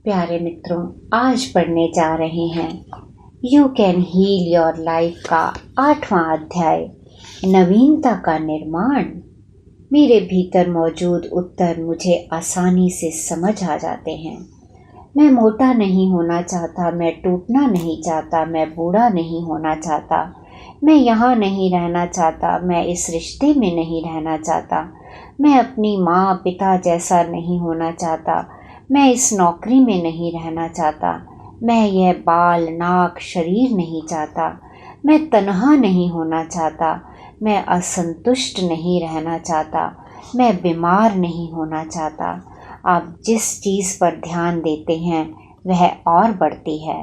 प्यारे मित्रों, आज पढ़ने जा रहे हैं you can heal your life का 8वां अध्याय, नवीनता का निर्माण। मेरे भीतर मौजूद उत्तर मुझे आसानी से समझ आ जाते हैं। मैं मोटा नहीं होना चाहता, मैं टूटना नहीं चाहता, मैं बूढ़ा नहीं होना चाहता, मैं यहाँ नहीं रहना चाहता, मैं इस रिश्ते में नहीं रहना चाहता, मैं अपनी माँ पिता जैसा नहीं होना चाहता, मैं इस नौकरी में नहीं रहना चाहता, मैं यह बाल नाक शरीर नहीं चाहता, मैं तन्हा नहीं होना चाहता, मैं असंतुष्ट नहीं रहना चाहता, मैं बीमार नहीं होना चाहता। आप जिस चीज़ पर ध्यान देते हैं वह और बढ़ती है।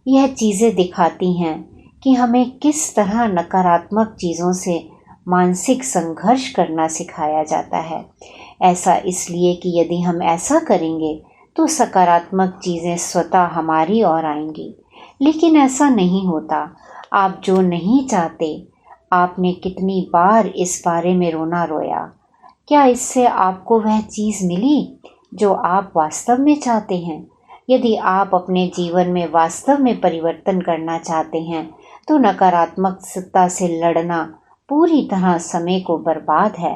यह चीज़ें दिखाती हैं कि हमें किस तरह नकारात्मक चीज़ों से मानसिक संघर्ष करना सिखाया जाता है। ऐसा इसलिए कि यदि हम ऐसा करेंगे तो सकारात्मक चीज़ें स्वतः हमारी ओर आएंगी, लेकिन ऐसा नहीं होता। आप जो नहीं चाहते, आपने कितनी बार इस बारे में रोना रोया? क्या इससे आपको वह चीज़ मिली जो आप वास्तव में चाहते हैं? यदि आप अपने जीवन में वास्तव में परिवर्तन करना चाहते हैं तो नकारात्मकता से लड़ना पूरी तरह समय को बर्बाद है।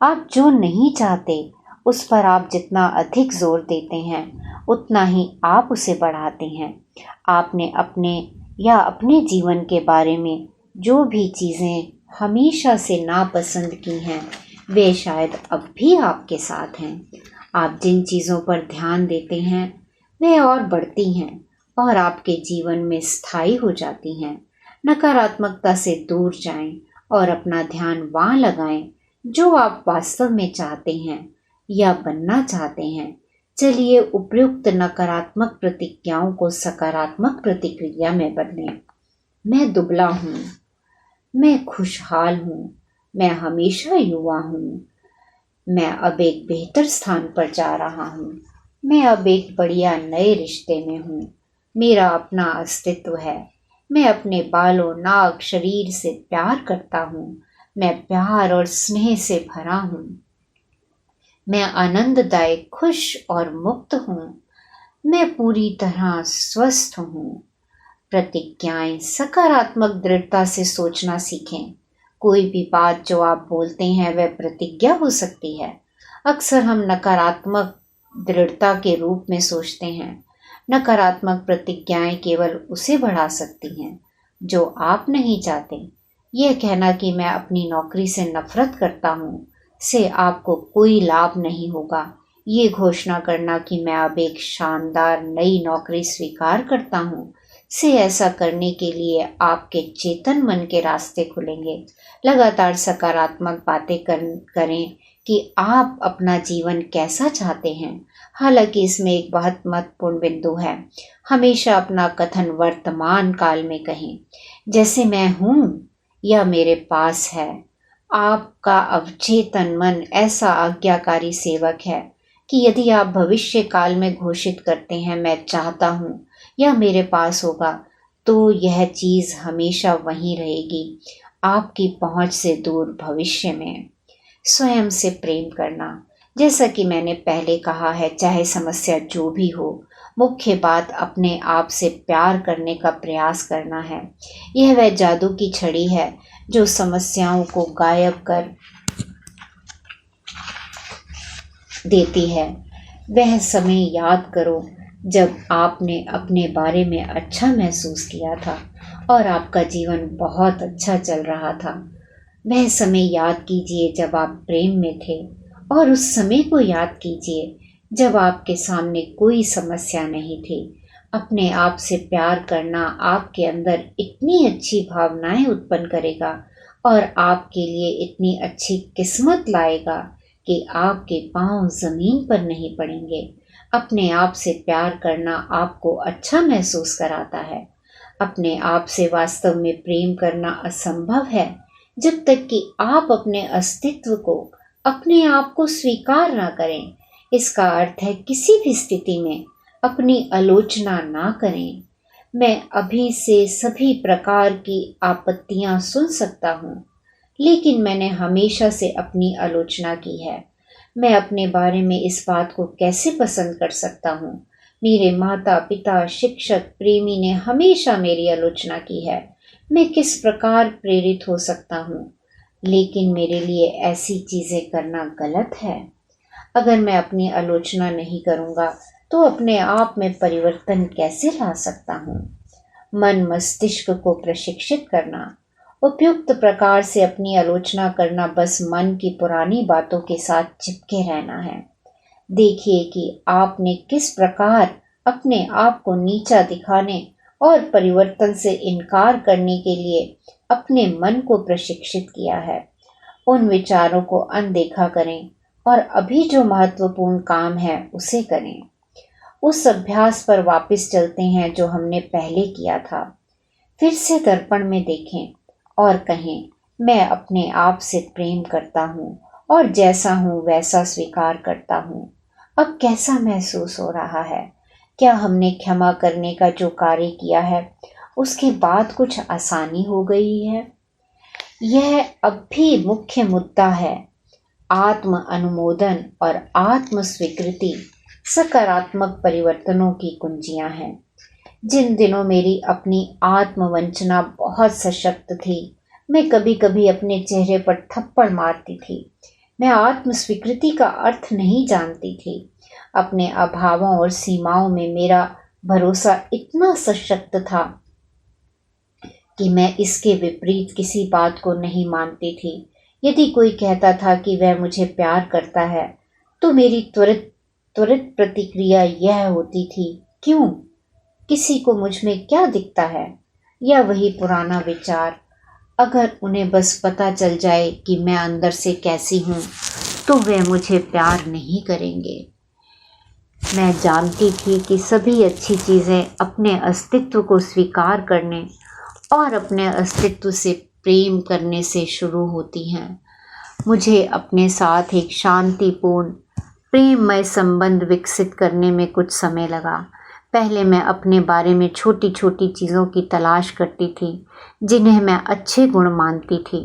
आप जो नहीं चाहते उस पर आप जितना अधिक जोर देते हैं उतना ही आप उसे बढ़ाते हैं। आपने अपने जीवन के बारे में जो भी चीज़ें हमेशा से नापसंद की हैं वे शायद अब भी आपके साथ हैं। आप जिन चीज़ों पर ध्यान देते हैं वे और बढ़ती हैं और आपके जीवन में स्थायी हो जाती हैं। नकारात्मकता से दूर जाएं और अपना ध्यान वहाँ लगाएं जो आप वास्तव में चाहते हैं या बनना चाहते हैं। चलिए उपयुक्त नकारात्मक प्रतिक्रियाओं को सकारात्मक प्रतिक्रिया में बदलें। मैं दुबला हूँ, मैं खुशहाल हूँ, मैं हमेशा युवा हूँ, मैं अब एक बेहतर स्थान पर जा रहा हूँ, मैं अब एक बढ़िया नए रिश्ते में हूँ, मेरा अपना अस्तित्व है, मैं अपने बालों नाक शरीर से प्यार करता हूँ, मैं प्यार और स्नेह से भरा हूँ, मैं आनंददायक खुश और मुक्त हूँ, मैं पूरी तरह स्वस्थ हूँ। प्रतिज्ञाएं सकारात्मक दृढ़ता से सोचना सीखें। कोई भी बात जो आप बोलते हैं वह प्रतिज्ञा हो सकती है। अक्सर हम नकारात्मक दृढ़ता के रूप में सोचते हैं। नकारात्मक प्रतिज्ञाएं केवल उसे बढ़ा सकती हैं जो आप नहीं चाहते। यह कहना कि मैं अपनी नौकरी से नफरत करता हूँ से आपको कोई लाभ नहीं होगा। ये घोषणा करना कि मैं अब एक शानदार नई नौकरी स्वीकार करता हूँ से ऐसा करने के लिए आपके चेतन मन के रास्ते खुलेंगे। लगातार सकारात्मक बातें करें कि आप अपना जीवन कैसा चाहते हैं। हालांकि इसमें एक बहुत महत्वपूर्ण बिंदु है। हमेशा अपना कथन वर्तमान काल में कहें, जैसे मैं हूँ या मेरे पास है। आपका अवचेतन मन ऐसा आज्ञाकारी सेवक है कि यदि आप भविष्य काल में घोषित करते हैं मैं चाहता हूँ या मेरे पास होगा, तो यह चीज़ हमेशा वहीं रहेगी, आपकी पहुँच से दूर भविष्य में। स्वयं से प्रेम करना, जैसा कि मैंने पहले कहा है, चाहे समस्या जो भी हो, मुख्य बात अपने आप से प्यार करने का प्रयास करना है। यह वह जादू की छड़ी है जो समस्याओं को गायब कर देती है। वह समय याद करो जब आपने अपने बारे में अच्छा महसूस किया था और आपका जीवन बहुत अच्छा चल रहा था। वह समय याद कीजिए जब आप प्रेम में थे और उस समय को याद कीजिए जब आपके सामने कोई समस्या नहीं थी। अपने आप से प्यार करना आपके अंदर इतनी अच्छी भावनाएं उत्पन्न करेगा और आपके लिए इतनी अच्छी किस्मत लाएगा कि आपके पांव जमीन पर नहीं पड़ेंगे। अपने आप से प्यार करना आपको अच्छा महसूस कराता है। अपने आप से वास्तव में प्रेम करना असंभव है जब तक कि आप अपने अस्तित्व को, अपने आप को स्वीकार ना करें। इसका अर्थ है किसी भी स्थिति में अपनी आलोचना ना करें। मैं अभी से सभी प्रकार की आपत्तियां सुन सकता हूँ, लेकिन मैंने हमेशा से अपनी आलोचना की है। मैं अपने बारे में इस बात को कैसे पसंद कर सकता हूँ? मेरे माता पिता, शिक्षक, प्रेमी ने हमेशा मेरी आलोचना की है। मैं किस प्रकार प्रेरित हो सकता हूँ? लेकिन मेरे लिए ऐसी चीजें करना गलत है। अगर मैं अपनी आलोचना नहीं करूँगा तो अपने आप में परिवर्तन कैसे ला सकता हूँ? मन मस्तिष्क को प्रशिक्षित करना। उपयुक्त प्रकार से अपनी आलोचना करना बस मन की पुरानी बातों के साथ चिपके रहना है। देखिए कि आपने किस प्रकार अपने आप को नीचा दिखाने और परिवर्तन से इनकार करने के लिए अपने मन को प्रशिक्षित किया है। उन विचारों को अनदेखा करें और अभी जो महत्वपूर्ण काम है उसे करें। उस अभ्यास पर वापस चलते हैं जो हमने पहले किया था। फिर से दर्पण में देखें और कहें, मैं अपने आप से प्रेम करता हूँ और जैसा हूँ वैसा स्वीकार करता हूँ। अब कैसा महसूस हो रहा है? क्या हमने क्षमा करने का जो कार्य किया है उसके बाद कुछ आसानी हो गई है? यह अब भी मुख्य मुद्दा है। आत्म अनुमोदन और आत्म स्वीकृति सकारात्मक परिवर्तनों की कुंजियां हैं। जिन दिनों मेरी अपनी आत्मवंचना बहुत सशक्त थी, मैं कभी कभी अपने चेहरे पर थप्पड़ मारती थी। मैं आत्म स्वीकृति का अर्थ नहीं जानती थी। अपने अभावों और सीमाओं में मेरा भरोसा इतना सशक्त था कि मैं इसके विपरीत किसी बात को नहीं मानती थी। यदि कोई कहता था कि वह मुझे प्यार करता है तो मेरी त्वरित त्वरित प्रतिक्रिया यह होती थी, क्यों? किसी को मुझ में क्या दिखता है? या वही पुराना विचार, अगर उन्हें बस पता चल जाए कि मैं अंदर से कैसी हूँ तो वे मुझे प्यार नहीं करेंगे। मैं जानती थी कि सभी अच्छी चीज़ें अपने अस्तित्व को स्वीकार करने और अपने अस्तित्व से प्रेम करने से शुरू होती हैं। मुझे अपने साथ एक शांतिपूर्ण प्रेममय संबंध विकसित करने में कुछ समय लगा। पहले मैं अपने बारे में छोटी छोटी चीज़ों की तलाश करती थी जिन्हें मैं अच्छे गुण मानती थी।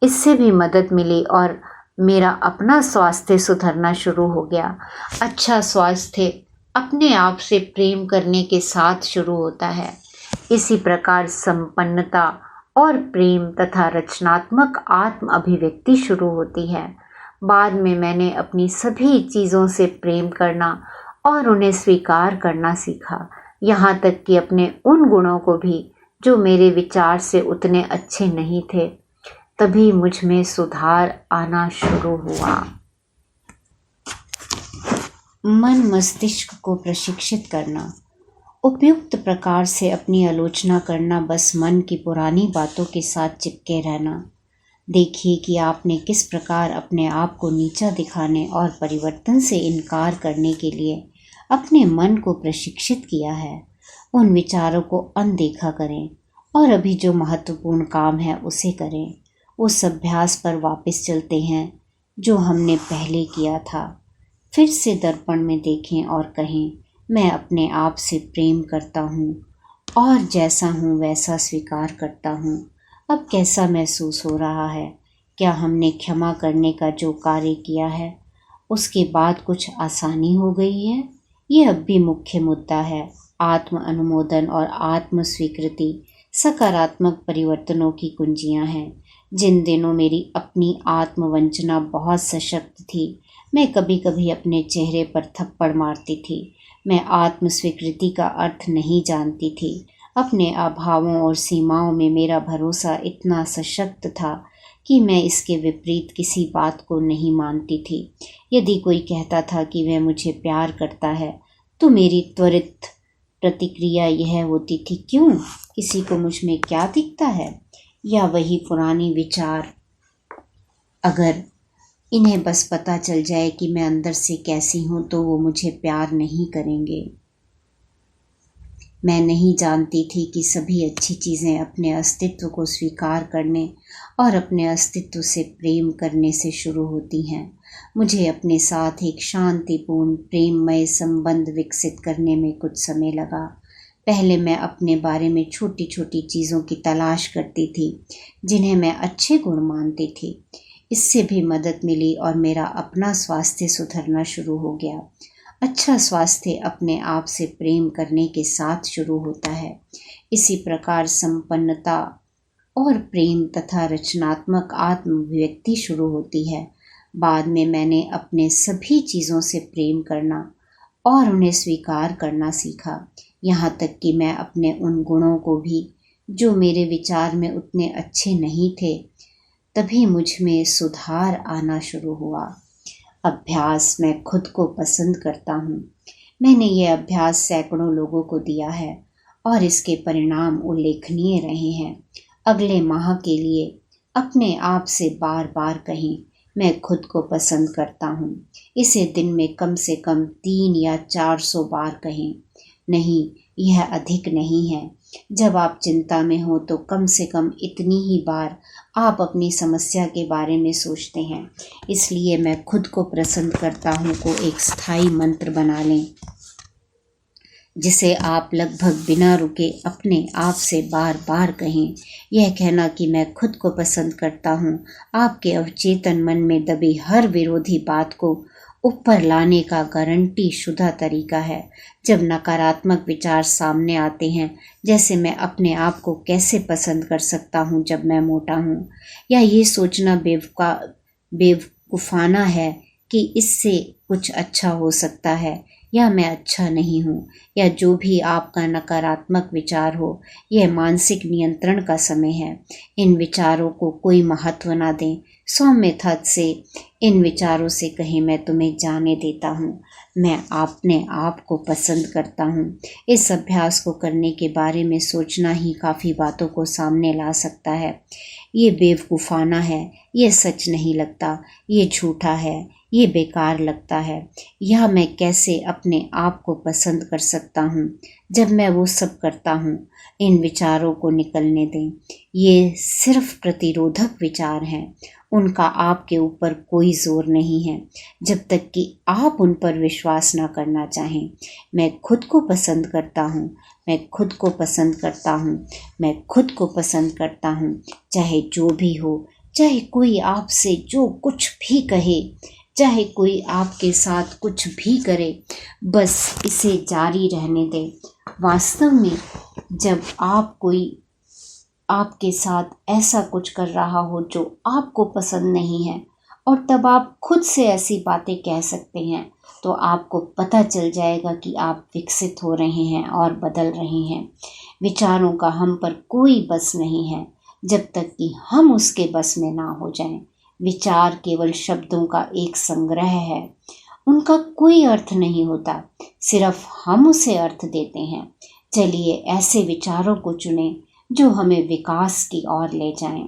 इससे भी मदद मिली और मेरा अपना स्वास्थ्य सुधरना शुरू हो गया। अच्छा स्वास्थ्य अपने आप से प्रेम करने के साथ शुरू होता है। इसी प्रकार संपन्नता और प्रेम तथा रचनात्मक आत्म अभिव्यक्ति शुरू होती है। बाद में मैंने अपनी सभी चीज़ों से प्रेम करना और उन्हें स्वीकार करना सीखा, यहाँ तक कि अपने उन गुणों को भी जो मेरे विचार से उतने अच्छे नहीं थे। तभी मुझ में सुधार आना शुरू हुआ। मन मस्तिष्क को प्रशिक्षित करना। उपयुक्त प्रकार से अपनी आलोचना करना बस मन की पुरानी बातों के साथ चिपके रहना। देखिए कि आपने किस प्रकार अपने आप को नीचा दिखाने और परिवर्तन से इनकार करने के लिए अपने मन को प्रशिक्षित किया है। उन विचारों को अनदेखा करें और अभी जो महत्वपूर्ण काम है उसे करें। उस अभ्यास पर वापस चलते हैं जो हमने पहले किया था। फिर से दर्पण में देखें और कहें, मैं अपने आप से प्रेम करता हूँ और जैसा हूँ वैसा स्वीकार करता हूँ। अब कैसा महसूस हो रहा है? क्या हमने क्षमा करने का जो कार्य किया है उसके बाद कुछ आसानी हो गई है? ये अब भी मुख्य मुद्दा है। आत्म अनुमोदन और आत्म स्वीकृति सकारात्मक परिवर्तनों की कुंजियां हैं। जिन दिनों मेरी अपनी आत्मवंचना बहुत सशक्त थी, मैं कभी कभी अपने चेहरे पर थप्पड़ मारती थी। मैं आत्म स्वीकृति का अर्थ नहीं जानती थी। अपने अभावों और सीमाओं में मेरा भरोसा इतना सशक्त था कि मैं इसके विपरीत किसी बात को नहीं मानती थी। यदि कोई कहता था कि वह मुझे प्यार करता है तो मेरी त्वरित प्रतिक्रिया यह होती थी, क्यों? किसी को मुझ में क्या दिखता है? या वही पुरानी विचार, अगर इन्हें बस पता चल जाए कि मैं अंदर से कैसी हूँ तो वो मुझे प्यार नहीं करेंगे। मैं नहीं जानती थी कि सभी अच्छी चीज़ें अपने अस्तित्व को स्वीकार करने और अपने अस्तित्व से प्रेम करने से शुरू होती हैं। मुझे अपने साथ एक शांतिपूर्ण प्रेममय संबंध विकसित करने में कुछ समय लगा। पहले मैं अपने बारे में छोटी छोटी चीज़ों की तलाश करती थी जिन्हें मैं अच्छे गुण मानती थी। इससे भी मदद मिली और मेरा अपना स्वास्थ्य सुधरना शुरू हो गया। अच्छा स्वास्थ्य अपने आप से प्रेम करने के साथ शुरू होता है। इसी प्रकार संपन्नता और प्रेम तथा रचनात्मक आत्म-अभिव्यक्ति शुरू होती है। बाद में मैंने अपने सभी चीज़ों से प्रेम करना और उन्हें स्वीकार करना सीखा, यहाँ तक कि मैं अपने उन गुणों को भी जो मेरे विचार में उतने अच्छे नहीं थे। तभी मुझ में सुधार आना शुरू हुआ। अभ्यास, मैं खुद को पसंद करता हूँ। मैंने ये अभ्यास सैकड़ों लोगों को दिया है और इसके परिणाम उल्लेखनीय रहे हैं। अगले माह के लिए अपने आप से बार बार कहें, मैं खुद को पसंद करता हूँ। इसे दिन में कम से कम 3 या 400 बार कहें। नहीं, यह अधिक नहीं है। जब आप चिंता में हो तो कम से कम इतनी ही बार आप अपनी समस्या के बारे में सोचते हैं। इसलिए मैं खुद को पसंद करता हूँ को एक स्थायी मंत्र बना लें, जिसे आप लगभग बिना रुके अपने आप से बार बार कहें। यह कहना कि मैं खुद को पसंद करता हूँ आपके अवचेतन मन में दबी हर विरोधी बात को ऊपर लाने का गारंटी शुदा तरीका है। जब नकारात्मक विचार सामने आते हैं, जैसे मैं अपने आप को कैसे पसंद कर सकता हूँ जब मैं मोटा हूँ, या ये सोचना बेवकूफ़ाना है कि इससे कुछ अच्छा हो सकता है, या मैं अच्छा नहीं हूँ, या जो भी आपका नकारात्मक विचार हो, यह मानसिक नियंत्रण का समय है। इन विचारों को कोई महत्व ना दें। सौम्यता से इन विचारों से कहें, मैं तुम्हें जाने देता हूँ, मैं अपने आप को पसंद करता हूँ। इस अभ्यास को करने के बारे में सोचना ही काफ़ी बातों को सामने ला सकता है। ये बेवकूफ़ाना है, ये सच नहीं लगता, ये झूठा है, ये बेकार लगता है, या मैं कैसे अपने आप को पसंद कर सकता हूँ जब मैं वो सब करता हूँ। इन विचारों को निकलने दें। ये सिर्फ प्रतिरोधक विचार हैं, उनका आपके ऊपर कोई जोर नहीं है जब तक कि आप उन पर विश्वास ना करना चाहें। मैं खुद को पसंद करता हूँ, मैं खुद को पसंद करता हूँ, मैं खुद को पसंद करता हूँ, चाहे जो भी हो, चाहे कोई आपसे जो कुछ भी कहे, चाहे कोई आपके साथ कुछ भी करे, बस इसे जारी रहने दें। वास्तव में जब कोई आपके साथ ऐसा कुछ कर रहा हो जो आपको पसंद नहीं है, और तब आप खुद से ऐसी बातें कह सकते हैं, तो आपको पता चल जाएगा कि आप विकसित हो रहे हैं और बदल रहे हैं। विचारों का हम पर कोई बस नहीं है जब तक कि हम उसके बस में ना हो जाएं। विचार केवल शब्दों का एक संग्रह है, उनका कोई अर्थ नहीं होता, सिर्फ हम उसे अर्थ देते हैं। चलिए ऐसे विचारों को चुनें जो हमें विकास की ओर ले जाएं।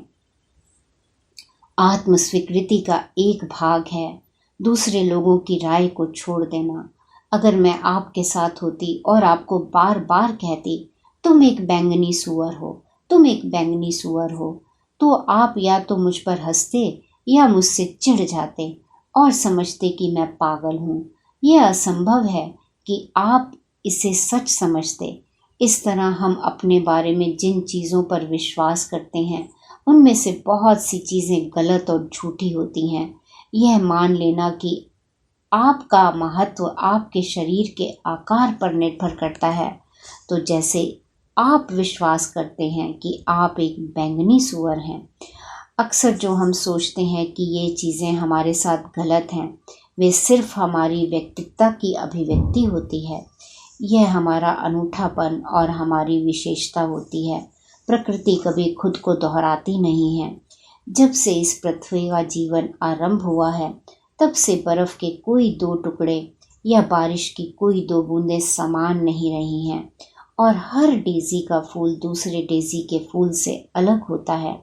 आत्मस्वीकृति का एक भाग है दूसरे लोगों की राय को छोड़ देना। अगर मैं आपके साथ होती और आपको बार बार कहती, तुम एक बैंगनी सूअर हो, तुम एक बैंगनी सूअर हो, तो आप या तो मुझ पर हंसते या मुझसे चिढ़ जाते और समझते कि मैं पागल हूँ। यह असंभव है कि आप इसे सच समझते। इस तरह हम अपने बारे में जिन चीज़ों पर विश्वास करते हैं, उनमें से बहुत सी चीज़ें गलत और झूठी होती हैं। यह मान लेना कि आपका महत्व आपके शरीर के आकार पर निर्भर करता है। तो जैसे आप विश्वास करते हैं कि आप एक बैंगनी सूअर हैं, अक्सर जो हम सोचते हैं कि ये चीज़ें हमारे साथ गलत हैं, वे सिर्फ हमारी व्यक्तित्व की अभिव्यक्ति होती है। यह हमारा अनूठापन और हमारी विशेषता होती है। प्रकृति कभी खुद को दोहराती नहीं है। जब से इस पृथ्वी का जीवन आरंभ हुआ है, तब से बर्फ़ के कोई 2 टुकड़े या बारिश की कोई 2 बूंदें समान नहीं रही हैं, और हर डेज़ी का फूल दूसरे डेज़ी के फूल से अलग होता है।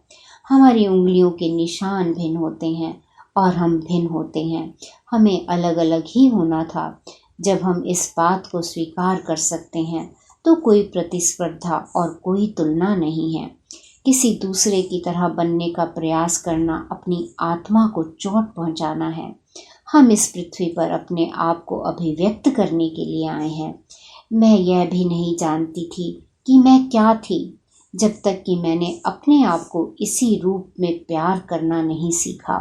हमारी उंगलियों के निशान भिन्न होते हैं और हम भिन्न होते हैं। हमें अलग अलग ही होना था। जब हम इस बात को स्वीकार कर सकते हैं, तो कोई प्रतिस्पर्धा और कोई तुलना नहीं है। किसी दूसरे की तरह बनने का प्रयास करना अपनी आत्मा को चोट पहुंचाना है। हम इस पृथ्वी पर अपने आप को अभिव्यक्त करने के लिए आए हैं। मैं यह भी नहीं जानती थी कि मैं क्या थी, जब तक कि मैंने अपने आप को इसी रूप में प्यार करना नहीं सीखा।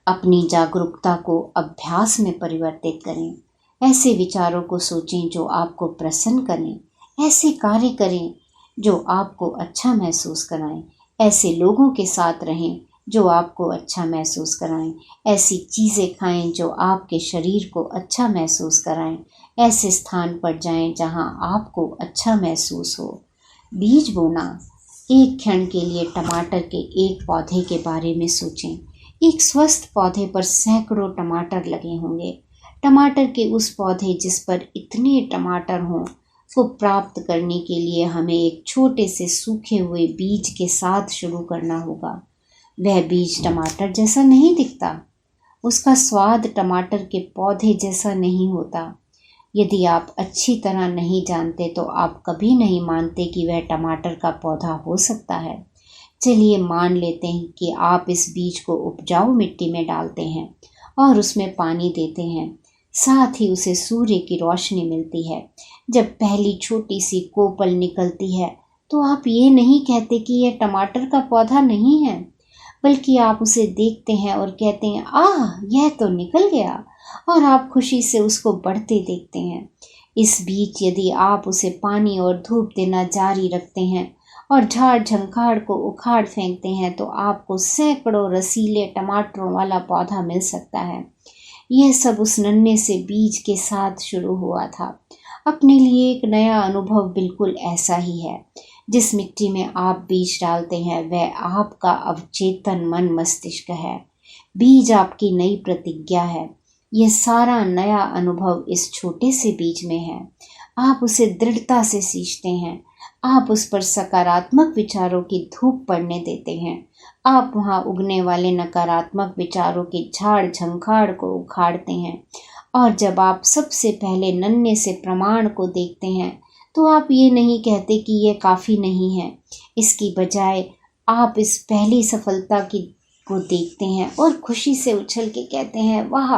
अपनी जागरूकता को अभ्यास में परिवर्तित करें। ऐसे विचारों को सोचें जो आपको प्रसन्न करें। ऐसे कार्य करें जो आपको अच्छा महसूस कराएं। ऐसे लोगों के साथ रहें जो आपको अच्छा महसूस कराएं। ऐसी चीज़ें खाएं जो आपके शरीर को अच्छा महसूस कराएं। ऐसे स्थान पर जाएं जहां आपको अच्छा महसूस हो। बीज बोना। एक क्षण के लिए टमाटर के एक पौधे के बारे में सोचें। एक स्वस्थ पौधे पर सैकड़ों टमाटर लगे होंगे। टमाटर के उस पौधे जिस पर इतने टमाटर हों को प्राप्त करने के लिए हमें एक छोटे से सूखे हुए बीज के साथ शुरू करना होगा। वह बीज टमाटर जैसा नहीं दिखता, उसका स्वाद टमाटर के पौधे जैसा नहीं होता। यदि आप अच्छी तरह नहीं जानते तो आप कभी नहीं मानते कि वह टमाटर का पौधा हो सकता है। चलिए मान लेते हैं कि आप इस बीज को उपजाऊ मिट्टी में डालते हैं और उसमें पानी देते हैं, साथ ही उसे सूर्य की रोशनी मिलती है। जब पहली छोटी सी कोपल निकलती है तो आप ये नहीं कहते कि यह टमाटर का पौधा नहीं है, बल्कि आप उसे देखते हैं और कहते हैं, आह, यह तो निकल गया, और आप खुशी से उसको बढ़ते देखते हैं। इस बीच यदि आप उसे पानी और धूप देना जारी रखते हैं और झाड़ झंखाड़ को उखाड़ फेंकते हैं तो आपको सैकड़ों रसीले टमाटरों वाला पौधा मिल सकता है। यह सब उस नन्हे से बीज के साथ शुरू हुआ था। अपने लिए एक नया अनुभव बिल्कुल ऐसा ही है। जिस मिट्टी में आप बीज डालते हैं वह आपका अवचेतन मन मस्तिष्क है। बीज आपकी नई प्रतिज्ञा है। यह सारा नया अनुभव इस छोटे से बीज में है। आप उसे दृढ़ता से सींचते हैं। आप उस पर सकारात्मक विचारों की धूप पड़ने देते हैं। आप वहां उगने वाले नकारात्मक विचारों के झाड़ झंखाड़ को उखाड़ते हैं। और जब आप सबसे पहले नन्हे से प्रमाण को देखते हैं तो आप ये नहीं कहते कि यह काफ़ी नहीं है। इसकी बजाय आप इस पहली सफलता को देखते हैं और खुशी से उछल के कहते हैं, वाह,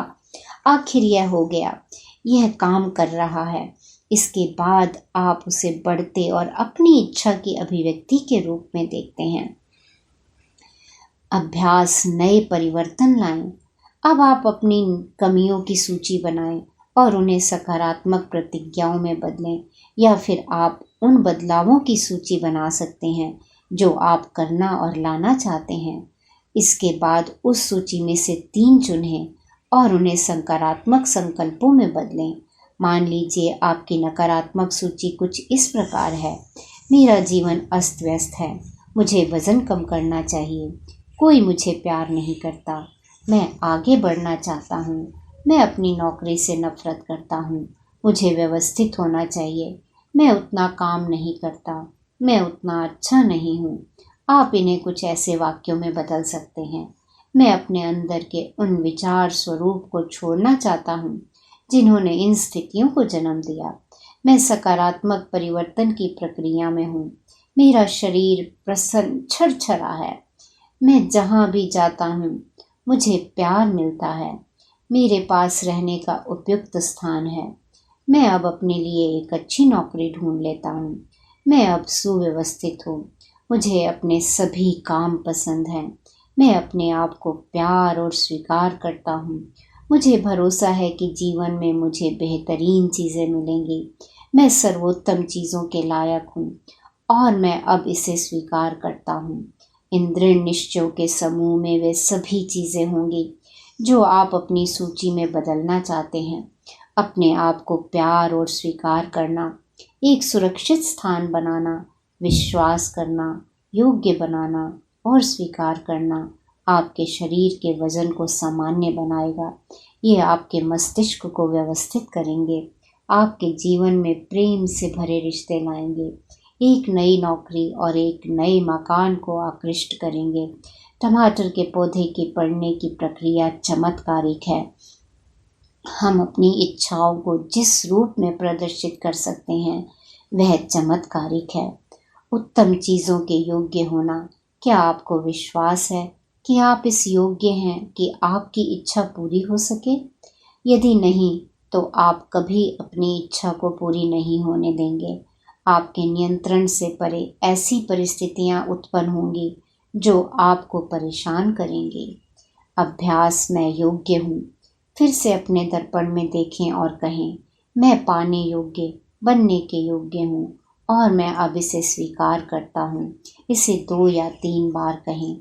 आखिर यह हो गया, यह काम कर रहा है। इसके बाद आप उसे बढ़ते और अपनी इच्छा की अभिव्यक्ति के रूप में देखते हैं। अभ्यास नए परिवर्तन लाएं। अब आप अपनी कमियों की सूची बनाएं और उन्हें सकारात्मक प्रतिज्ञाओं में बदलें, या फिर आप उन बदलावों की सूची बना सकते हैं जो आप करना और लाना चाहते हैं। इसके बाद उस सूची में से 3 चुनें और उन्हें सकारात्मक संकल्पों में बदलें। मान लीजिए आपकी नकारात्मक सूची कुछ इस प्रकार है, मेरा जीवन अस्त व्यस्त है, मुझे वज़न कम करना चाहिए, कोई मुझे प्यार नहीं करता, मैं आगे बढ़ना चाहता हूँ, मैं अपनी नौकरी से नफरत करता हूँ, मुझे व्यवस्थित होना चाहिए, मैं उतना काम नहीं करता, मैं उतना अच्छा नहीं हूँ। आप इन्हें कुछ ऐसे वाक्यों में बदल सकते हैं, मैं अपने अंदर के उन विचार स्वरूप को छोड़ना चाहता हूँ जिन्होंने इन स्थितियों को जन्म दिया। मैं सकारात्मक परिवर्तन की प्रक्रिया में हूँ। मेरा शरीर प्रसन्न छरछरा है। मैं जहाँ भी जाता हूँ मुझे प्यार मिलता है। मेरे पास रहने का उपयुक्त स्थान है। मैं अब अपने लिए एक अच्छी नौकरी ढूंढ लेता हूँ। मैं अब सुव्यवस्थित हूँ। मुझे अपने सभी काम पसंद हैं। मैं अपने आप को प्यार और स्वीकार करता हूँ। मुझे भरोसा है कि जीवन में मुझे बेहतरीन चीज़ें मिलेंगी। मैं सर्वोत्तम चीज़ों के लायक हूँ और मैं अब इसे स्वीकार करता हूँ। इन दृढ़ निश्चयों के समूह में वे सभी चीज़ें होंगी जो आप अपनी सूची में बदलना चाहते हैं। अपने आप को प्यार और स्वीकार करना, एक सुरक्षित स्थान बनाना, विश्वास करना, योग्य बनाना और स्वीकार करना आपके शरीर के वजन को सामान्य बनाएगा। ये आपके मस्तिष्क को व्यवस्थित करेंगे, आपके जीवन में प्रेम से भरे रिश्ते लाएंगे, एक नई नौकरी और एक नए मकान को आकृष्ट करेंगे। टमाटर के पौधे के बढ़ने की प्रक्रिया चमत्कारिक है। हम अपनी इच्छाओं को जिस रूप में प्रदर्शित कर सकते हैं वह चमत्कारिक है। उत्तम चीज़ों के योग्य होना। क्या आपको विश्वास है कि आप इस योग्य हैं कि आपकी इच्छा पूरी हो सके? यदि नहीं तो आप कभी अपनी इच्छा को पूरी नहीं होने देंगे। आपके नियंत्रण से परे ऐसी परिस्थितियां उत्पन्न होंगी जो आपको परेशान करेंगी। अभ्यास मैं योग्य हूँ। फिर से अपने दर्पण में देखें और कहें, मैं पाने योग्य, बनने के योग्य हूँ और मैं अब इसे स्वीकार करता हूँ। इसे 2 या 3 बार कहें।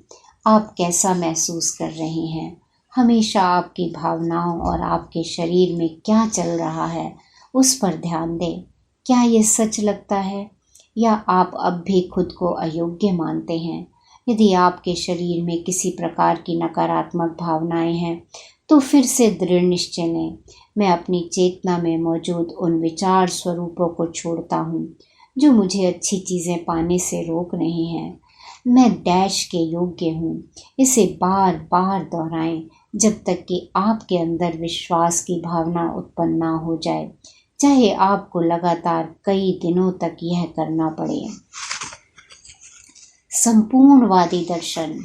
आप कैसा महसूस कर रहे हैं? हमेशा आपकी भावनाओं और आपके शरीर में क्या चल रहा है उस पर ध्यान दें। क्या ये सच लगता है या आप अब भी खुद को अयोग्य मानते हैं? यदि आपके शरीर में किसी प्रकार की नकारात्मक भावनाएं हैं तो फिर से दृढ़ निश्चय लें, मैं अपनी चेतना में मौजूद उन विचार स्वरूपों को छोड़ता हूँ जो मुझे अच्छी चीज़ें पाने से रोक रहे हैं। मैं डैश के योग्य हूँ। इसे बार बार दोहराएं जब तक कि आपके अंदर विश्वास की भावना उत्पन्न ना हो जाए, चाहे आपको लगातार कई दिनों तक यह करना पड़े। संपूर्णवादी दर्शन।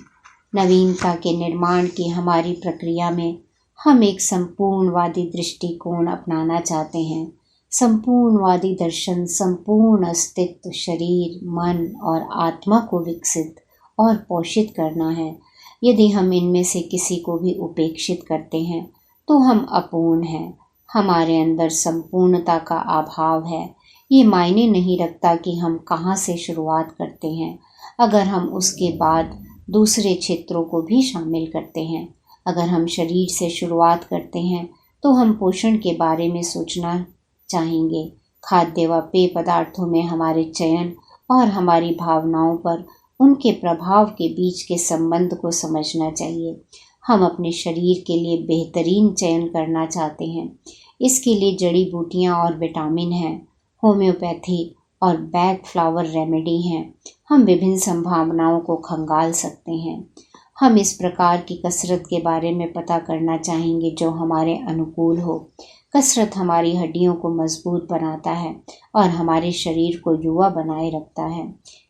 नवीनता के निर्माण की हमारी प्रक्रिया में हम एक संपूर्णवादी दृष्टिकोण अपनाना चाहते हैं। संपूर्णवादी दर्शन संपूर्ण अस्तित्व, शरीर, मन और आत्मा को विकसित और पोषित करना है। यदि हम इनमें से किसी को भी उपेक्षित करते हैं तो हम अपूर्ण हैं। हमारे अंदर संपूर्णता का अभाव है। ये मायने नहीं रखता कि हम कहाँ से शुरुआत करते हैं, अगर हम उसके बाद दूसरे क्षेत्रों को भी शामिल करते हैं। अगर हम शरीर से शुरुआत करते हैं तो हम पोषण के बारे में सोचना चाहेंगे। खाद्य व पेय पदार्थों में हमारे चयन और हमारी भावनाओं पर उनके प्रभाव के बीच के संबंध को समझना चाहिए। हम अपने शरीर के लिए बेहतरीन चयन करना चाहते हैं। इसके लिए जड़ी बूटियां और विटामिन हैं, होम्योपैथी और बैक फ्लावर रेमेडी हैं। हम विभिन्न संभावनाओं को खंगाल सकते हैं। हम इस प्रकार की कसरत के बारे में पता करना चाहेंगे जो हमारे अनुकूल हो। कसरत हमारी हड्डियों को मजबूत बनाता है और हमारे शरीर को युवा बनाए रखता है।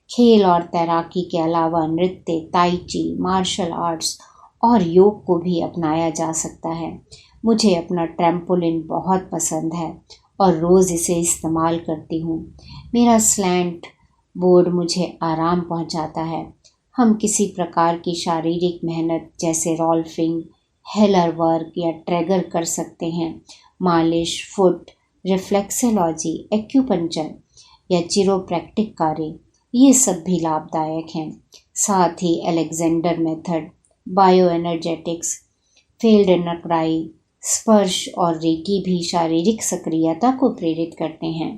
खेल और तैराकी के अलावा नृत्य, ताई ची, मार्शल आर्ट्स और योग को भी अपनाया जा सकता है। मुझे अपना ट्रैम्पोलिन बहुत पसंद है और रोज़ इसे इस्तेमाल करती हूँ। मेरा स्लैंट बोर्ड मुझे आराम पहुँचाता है। हम किसी प्रकार की शारीरिक मेहनत जैसे रोल्फिंग, हेलर वर्क या ट्रैगर कर सकते हैं। मालिश, फुट, रिफ्लेक्सोलॉजी, एक्यूपंक्चर या चिरोप्रैक्टिक कार्य, ये सब भी लाभदायक हैं। साथ ही Alexander method, bio energetics, field नकराई, स्पर्श और रेकी भी शारीरिक सक्रियता को प्रेरित करते हैं।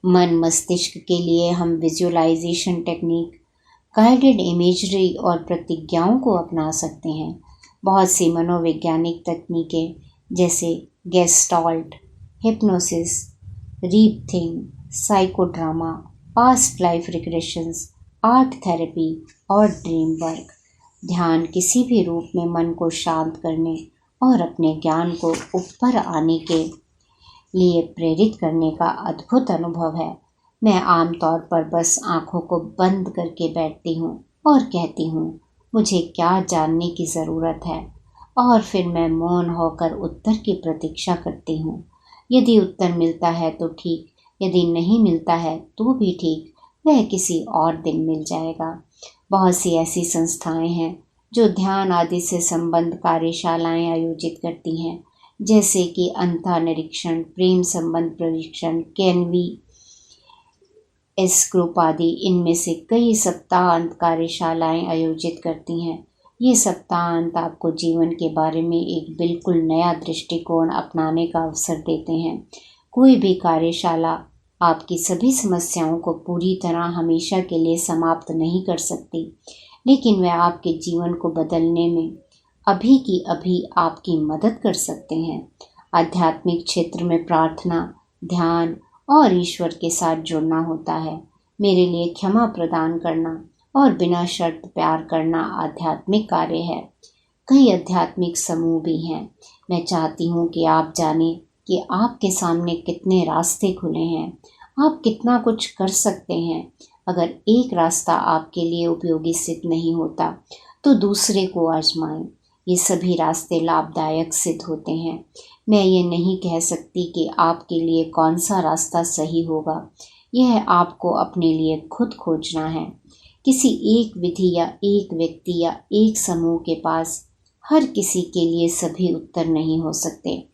मन मस्तिष्क के लिए हम विजुअलाइजेशन टेक्निक, गाइडेड इमेजरी और प्रतिज्ञाओं को अपना सकते हैं। बहुत सी मनोवैज्ञानिक तकनीकें जैसे gestalt, hypnosis, rethinking, psychodrama, past life regressions, art therapy और ड्रीम वर्क ध्यान किसी भी रूप में मन को शांत करने और अपने ज्ञान को ऊपर आने के लिए प्रेरित करने का अद्भुत अनुभव है। मैं आमतौर पर बस आँखों को बंद करके बैठती हूँ और कहती हूँ, मुझे क्या जानने की ज़रूरत है, और फिर मैं मौन होकर उत्तर की प्रतीक्षा करती हूँ। यदि उत्तर मिलता है तो ठीक, यदि नहीं मिलता है तो भी ठीक, वह किसी और दिन मिल जाएगा। बहुत सी ऐसी संस्थाएं हैं जो ध्यान आदि से संबंध कार्यशालाएं आयोजित करती हैं, जैसे कि अंतः निरीक्षण, प्रेम संबंध परीक्षण, कैनवी एस ग्रुप आदि। इनमें से कई सप्ताहांत कार्यशालाएं आयोजित करती हैं। ये सप्ताहांत आपको जीवन के बारे में एक बिल्कुल नया दृष्टिकोण अपनाने का अवसर देते हैं। कोई भी कार्यशाला आपकी सभी समस्याओं को पूरी तरह हमेशा के लिए समाप्त नहीं कर सकती, लेकिन वह आपके जीवन को बदलने में अभी की अभी आपकी मदद कर सकते हैं। आध्यात्मिक क्षेत्र में प्रार्थना, ध्यान और ईश्वर के साथ जुड़ना होता है। मेरे लिए क्षमा प्रदान करना और बिना शर्त प्यार करना आध्यात्मिक कार्य है। कई आध्यात्मिक समूह भी हैं। मैं चाहती हूँ कि आप जानें कि आपके सामने कितने रास्ते खुले हैं, आप कितना कुछ कर सकते हैं। अगर एक रास्ता आपके लिए उपयोगी सिद्ध नहीं होता तो दूसरे को आजमाएं। ये सभी रास्ते लाभदायक सिद्ध होते हैं। मैं ये नहीं कह सकती कि आपके लिए कौन सा रास्ता सही होगा, यह आपको अपने लिए खुद खोजना है। किसी एक विधि या एक व्यक्ति या एक समूह के पास हर किसी के लिए सभी उत्तर नहीं हो सकते।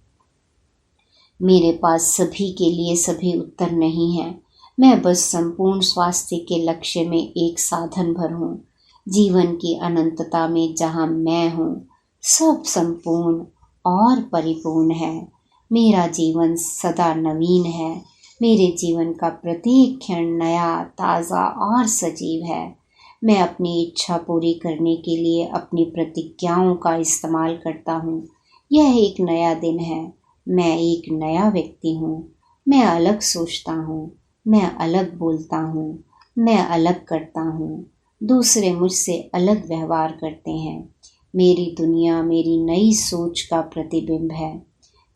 मेरे पास सभी के लिए सभी उत्तर नहीं हैं। मैं बस संपूर्ण स्वास्थ्य के लक्ष्य में एक साधन भर हूँ। जीवन की अनंतता में जहाँ मैं हूँ, सब संपूर्ण और परिपूर्ण है। मेरा जीवन सदा नवीन है। मेरे जीवन का प्रत्येक क्षण नया, ताज़ा और सजीव है। मैं अपनी इच्छा पूरी करने के लिए अपनी प्रतिज्ञाओं का इस्तेमाल करता हूँ। यह एक नया दिन है। मैं एक नया व्यक्ति हूँ। मैं अलग सोचता हूँ। मैं अलग बोलता हूँ। मैं अलग करता हूँ। दूसरे मुझसे अलग व्यवहार करते हैं। मेरी दुनिया मेरी नई सोच का प्रतिबिंब है।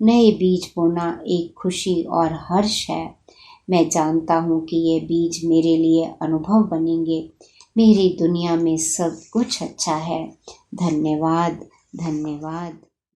नए बीज बोना एक खुशी और हर्ष है। मैं जानता हूँ कि ये बीज मेरे लिए अनुभव बनेंगे। मेरी दुनिया में सब कुछ अच्छा है। धन्यवाद, धन्यवाद।